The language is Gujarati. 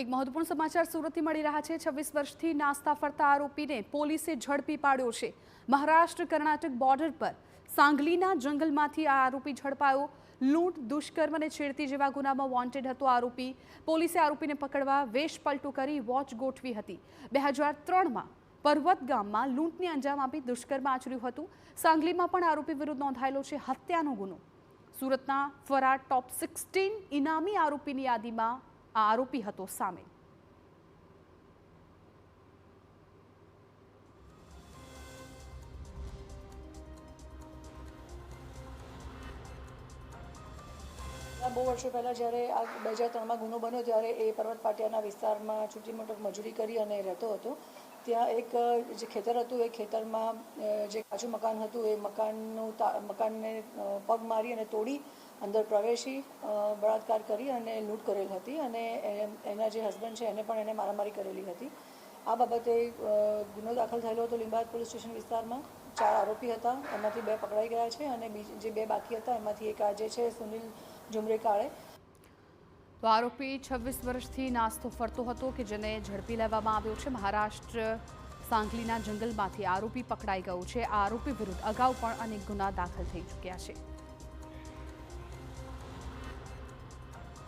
એક મહત્વપૂર્ણ સમાચાર સુરતથી મળી રહ્યા છે। 26 વર્ષથી નાસ્તા ફરતા આરોપીને પોલીસે ઝડપી પાડ્યો છે। મહારાષ્ટ્ર કર્ણાટક બોર્ડર પર સાંગલીના જંગલમાંથી આ આરોપી ઝડપાયો। લૂંટ, દુષ્કર્મ અને છેડતી જેવા ગુનામાં વોન્ટેડ હતો આરોપી। પોલીસે આરોપીને પકડવા વેશ પલટો કરી વોચ ગોઠવી હતી। 2003માં પર્વત ગામમાં લૂંટને અંજામ આપી દુષ્કર્મ આચર્યું હતું। સાંગલીમાં પણ આરોપી વિરુદ્ધ નોંધાયેલો છે હત્યાનો ગુનો। સુરતના ફરાર ટોપ 16 ઇનામી આરોપીની યાદીમાં આ આરોપી હતો સામેલ। બહુ વર્ષો પહેલાં જ્યારે આ 2003માં ગુનો બન્યો ત્યારે એ પર્વત પાટિયાના વિસ્તારમાં છૂટી મોટી મજૂરી કરી અને રહેતો હતો। ત્યાં એક જે ખેતર હતું એ ખેતરમાં જે કાચું મકાન હતું એ મકાનને પગ મારી અને તોડી અંદર પ્રવેશી બળાત્કાર કરી અને લૂંટ કરેલ હતી અને એના જે હસબન્ડ છે એને પણ એને મારામારી કરેલી હતી। આ બાબતે ગુનો દાખલ થયેલો હતો લીંબાયત પોલીસ સ્ટેશન વિસ્તારમાં। 4 આરોપી હતા, એમાંથી 2 પકડાઈ ગયા છે અને જે 2 બાકી હતા એમાંથી એક આજે છે સુનિલ ઝુમરે કાળે। તો આરોપી 26 વર્ષથી નાસ્તો ફરતો હતો કે જેને ઝડપી લેવામાં આવ્યો છે। મહારાષ્ટ્ર સાંગલીના જંગલમાંથી આરોપી પકડાઈ ગયો છે। આ આરોપી વિરુદ્ધ અગાઉ પણ અનેક ગુના દાખલ થઈ ચૂક્યા છે।